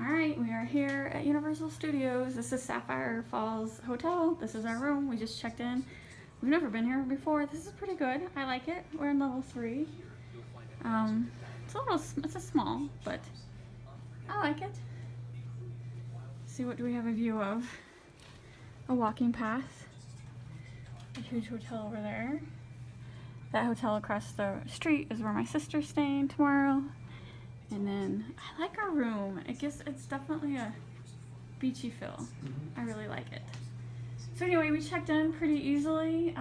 Alright, we are here at Universal Studios. This is Sapphire Falls Hotel. This is our room. We just checked in. We've never been here before. This is pretty good. I like it. We're in level 3. It's a small, but I like it. See, what do we have a view of? A walking path. A huge hotel over there. That hotel across the street is where my sister's staying tomorrow. And then I like our room. It's definitely a beachy feel. I really like it. So anyway, we checked in pretty easily.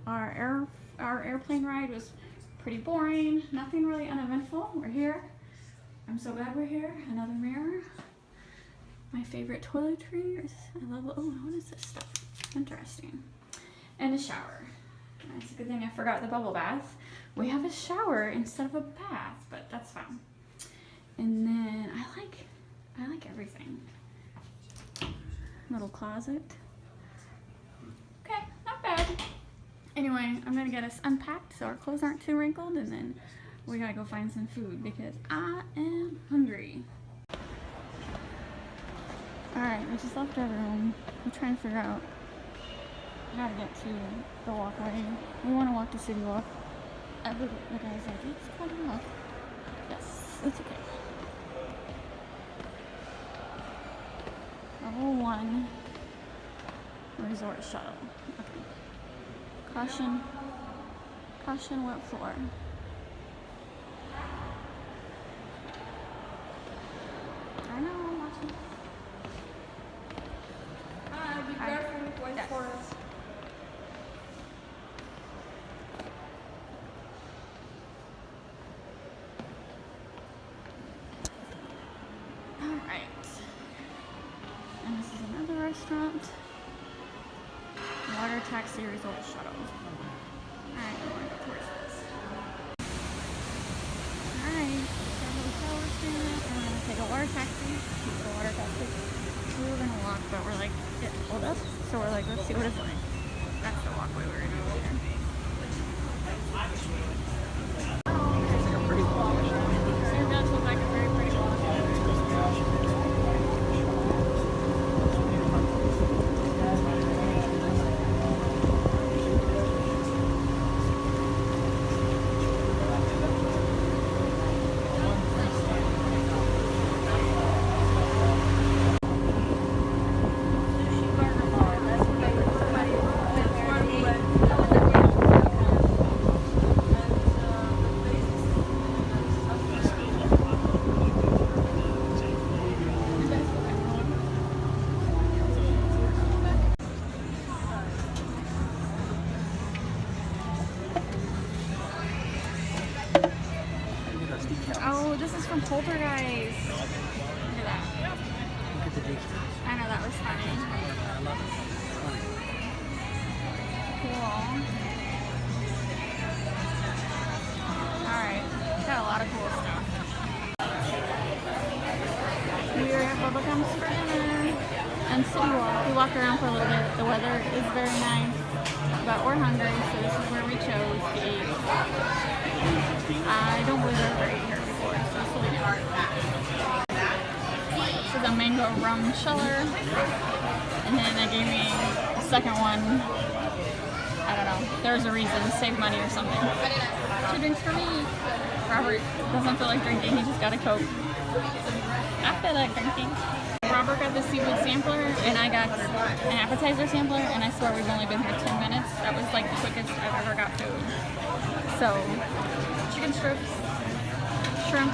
Our airplane ride was pretty boring. Nothing really uneventful. We're here. I'm so glad we're here. Another mirror. My favorite toiletries. I love. Oh, what is this stuff? Interesting. And a shower. It's a good thing I forgot the bubble bath. We have a shower instead of a bath, but that's fine. And then I like everything. Little closet. Okay, not bad. Anyway, I'm gonna get us unpacked so our clothes aren't too wrinkled, and then we gotta go find some food because I am hungry. Alright, we just left our room. I'm trying to figure out how to get to the walkway. We want to walk to Citywalk. The guy's like, it's quite a walk. Yes, it's okay. Level 1 resort shuttle. Okay. Caution, wet floor. I know, I'm watching. Be careful with white forest. Alright. And this is another restaurant. Water taxi resort shuttle. Alright, we're going to go towards this. Alright, our hotel we're staying at. We're going to take a water taxi. Keep the water taxi. We were going to walk, but we're like, it pulled up. So we're like, let's see what it's like. That's the walkway we're going to go here. It does look like a very pretty walk. Oh, this is from Poltergeist. Look at that. Look at the beach. I know, that was funny. I love it. It's funny. Cool. Alright, got a lot of cool stuff. We are at Bubba Gumps for dinner and Citywalk. We walked around for a little bit. The weather is very nice, but we're hungry, so this is where we chose to eat. I don't believe I've ever eaten here before, so this will be new. This is a mango rum chiller, and then they gave me a second one. I don't know. There's a reason. Save money or something. 2 drinks for me. Robert doesn't feel like drinking. He just got a Coke. I feel like drinking. Robert got the seafood sampler, and I got an appetizer sampler, and I swear we've only been here 10 minutes. That was like the quickest I've ever got food. So, chicken strips, shrimp,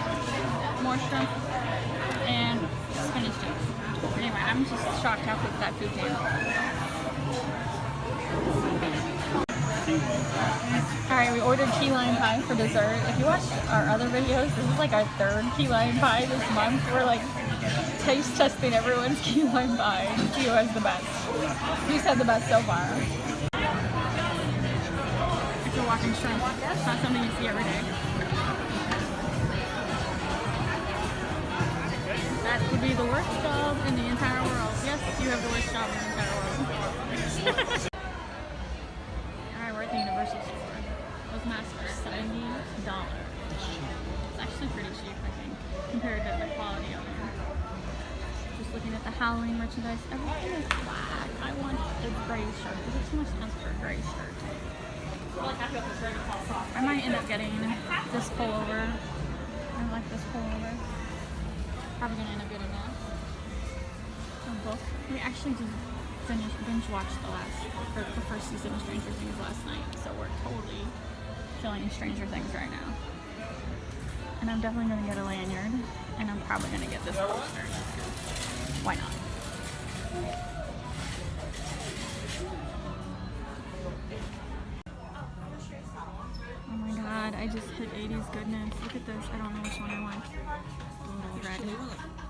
more shrimp, and spinach dip. Anyway, I'm just shocked how quick that food came. Alright, we ordered key lime pie for dessert. If you watched our other videos, this is like our 3rd key lime pie this month. We're like taste testing everyone's key lime pie to see who has the best. Who's had the best so far? It's a walking shrimp. It's not something you see every day. That could be the worst job in the entire world. Yes, you have the worst job in the entire world. Alright, we're at the Universal store. Those masks are $70. It's actually pretty cheap, I think, compared to the quality of them. looking at the Halloween merchandise. Everything is black. I want a gray shirt. Is it too much to ask for a gray shirt? I might end up getting this pullover. I like this pullover. Probably gonna end up getting that. A book. We actually just binge watched the first season of Stranger Things last night, so we're totally feeling Stranger Things right now. And I'm definitely gonna get a lanyard, and I'm probably gonna get this poster. Why not? Oh my god, I just hit 80s goodness. Look at this. I don't know which one I want. Red.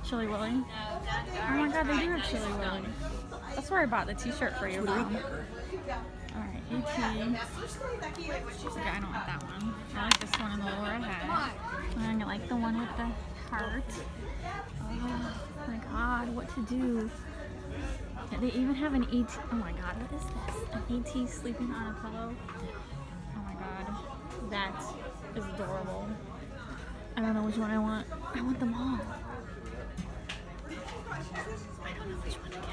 Chili Willy. Oh my god, they do have Chili Willy. That's where I bought the t-shirt for you from. Alright, ET. Okay, I don't like that one. I like this one in the lower head. And I like the one with the heart. Oh my god, what to do? They even have an ET. Oh my god, what is this? An ET sleeping on a pillow. Oh my god, that is adorable. I don't know which one I want. I want them all. I don't know which one to get.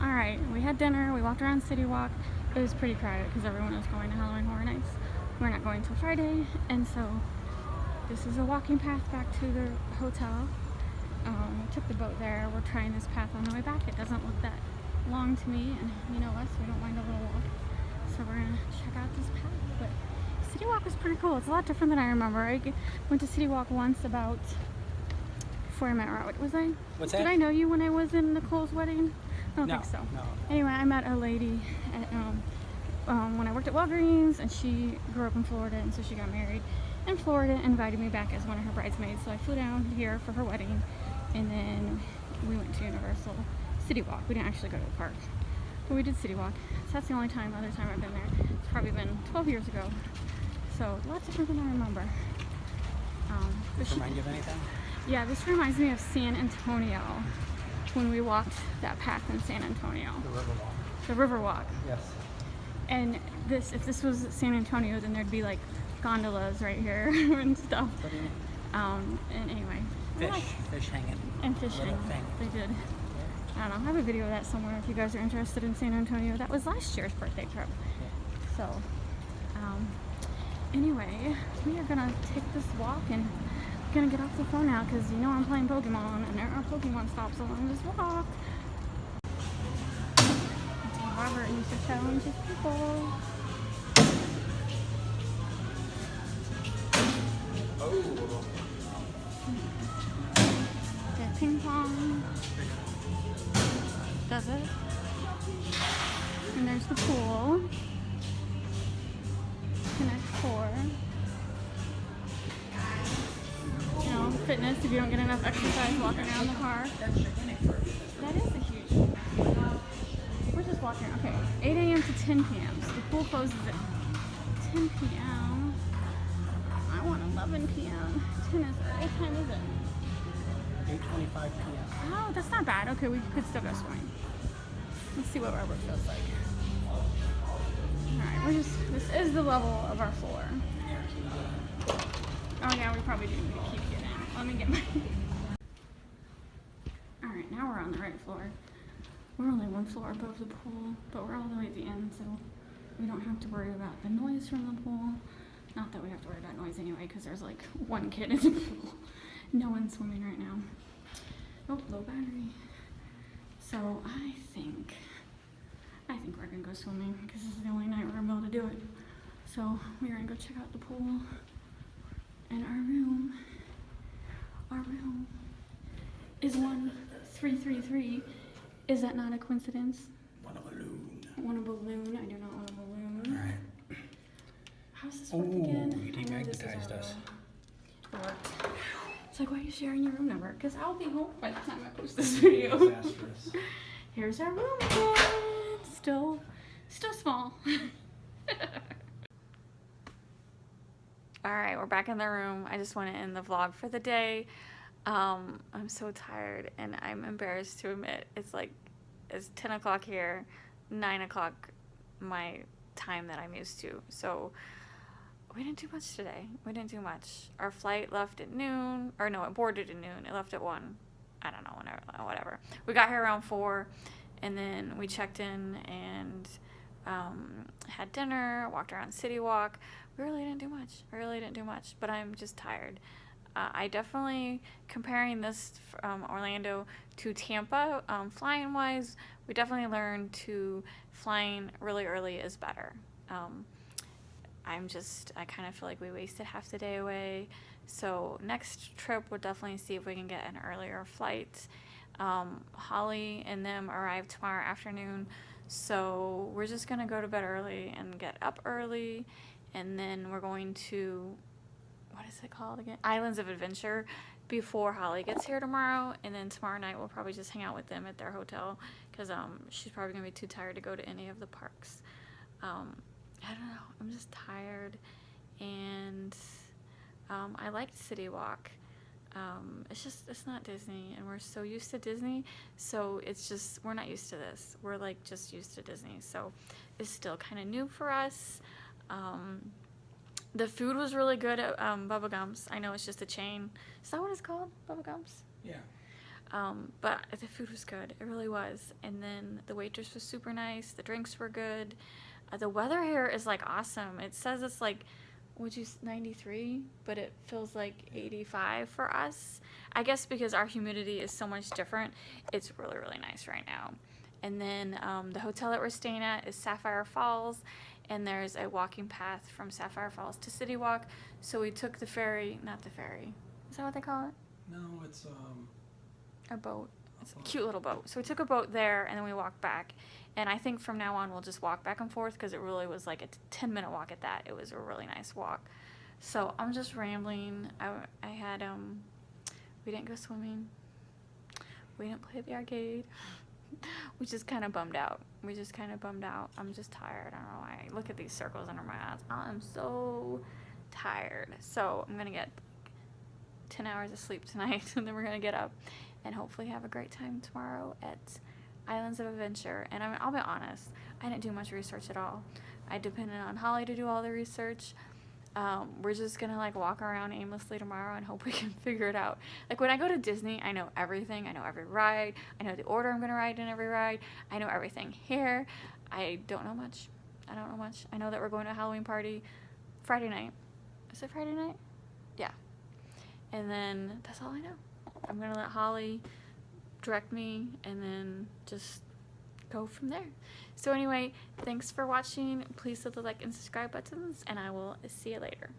Alright, we had dinner, we walked around Citywalk. It was pretty crowded because everyone was going to Halloween Horror Nights. We're not going till Friday, and so this is a walking path back to the hotel. We took the boat there. We're trying this path on the way back. It doesn't look that long to me, and you know us, we don't mind a little walk. So we're gonna check out this path. But Citywalk was pretty cool. It's a lot different than I remember. I went to Citywalk once about before I met Robert. Was I? What's that? Did I know you when I was in Nicole's wedding? I don't think so. No. Anyway, I met a lady at, when I worked at Walgreens, and she grew up in Florida, and so she got married in Florida and invited me back as one of her bridesmaids. So I flew down here for her wedding, and then we went to Universal Citywalk. We didn't actually go to the park, but we did Citywalk. So that's the only other time I've been there. It's probably been 12 years ago. So a lot different than I remember. Does it remind you of anything? Yeah, this reminds me of San Antonio, when we walked that path in San Antonio. The Riverwalk. The Riverwalk. Yes. And if this was San Antonio, then there'd be like gondolas right here and stuff. What do you mean? And anyway. Fish hanging. And fishing. They did. I don't know. I have a video of that somewhere if you guys are interested in San Antonio. That was last year's birthday trip. Yeah. So, anyway, we are gonna take this walk and gonna get off the phone now because you know I'm playing Pokemon and there are Pokemon stops along this walk. Robert used to challenge his people. Okay, ping pong. Does it? And there's the pool. Connect 4. You know, fitness if you don't get enough exercise walking around the park. That is a huge. We're just walking. Okay, 8 a.m. to 10 p.m. So the pool closes at 10 p.m. I want 11 p.m. 10 is what time is it? 8:25 p.m. Oh, that's not bad. Okay, we could still go swimming. Let's see what Robert feels like. Alright, this is the level of our floor. Oh yeah, we probably do need to keep getting in. Let me get my... Alright, now we're on the right floor. We're only one floor above the pool, but we're all the way at the end, so we don't have to worry about the noise from the pool. Not that we have to worry about noise anyway, because there's like one kid in the pool. No one's swimming right now. Oh, low battery. So I think we're gonna go swimming because this is the only night we're gonna be able to do it. So we're gonna go check out the pool and our room is 1333. Is that not a coincidence? Want a balloon. I want a balloon. I do not want a balloon. Alright. How does this work again? You demagnetized us. It worked. It's like, why are you sharing your room number? Because I'll be home by the time I post this video. Disastrous. Here's our room again. Still small. Alright, we're back in the room. I just want to end the vlog for the day. I'm so tired and I'm embarrassed to admit it's 10 o'clock here, 9 o'clock my time that I'm used to. So we didn't do much today. We didn't do much. Our flight left at noon, or no, it boarded at noon. It left at 1. I don't know, whenever, whatever. We got here around 4, and then we checked in and had dinner, walked around Citywalk. We really didn't do much, but I'm just tired. I definitely, comparing this from Orlando to Tampa, flying wise, we definitely learned to flying really early is better. I kind of feel like we wasted half the day away. So next trip, we'll definitely see if we can get an earlier flight. Holly and them arrive tomorrow afternoon. So we're just going to go to bed early and get up early. And then we're going to, what is it called again? Islands of Adventure before Holly gets here tomorrow. And then tomorrow night, we'll probably just hang out with them at their hotel because she's probably going to be too tired to go to any of the parks. I don't know. I'm just tired. And I liked Citywalk. It's not Disney, and we're so used to Disney, so it's just, we're not used to this. We're like just used to Disney, so it's still kind of new for us. The food was really good at Bubba Gumps. I know it's just a chain. Is that what it's called? Bubba Gumps? Yeah. But the food was good. It really was. And then the waitress was super nice. The drinks were good. The weather here is like awesome. It says it's like, 93, but it feels like 85 for us. I guess because our humidity is so much different, it's really, really nice right now. And then the hotel that we're staying at is Sapphire Falls, and there's a walking path from Sapphire Falls to Citywalk. So we took the ferry, not the ferry. Is that what they call it? No, it's a boat. It's a cute little boat. So we took a boat there, and then we walked back. And I think from now on we'll just walk back and forth because it really was like a 10-minute walk at that. It was a really nice walk. So I'm just rambling. I had, we didn't go swimming. We didn't play at the arcade. We just kind of bummed out. I'm just tired. I don't know why. I look at these circles under my eyes. I'm so tired. So I'm going to get 10 hours of sleep tonight, and then we're going to get up and hopefully have a great time tomorrow at Islands of Adventure. And I'll be honest, I didn't do much research at all. I depended on Holly to do all the research. We're just gonna like walk around aimlessly tomorrow and hope we can figure it out. Like when I go to Disney, I know everything. I know every ride. I know the order I'm gonna ride in every ride. I know everything here. I don't know much. I know that we're going to a Halloween party Friday night. Is it Friday night? Yeah. And then that's all I know. I'm gonna let Holly direct me and then just go from there. So anyway, thanks for watching. Please hit the like and subscribe buttons, and I will see you later.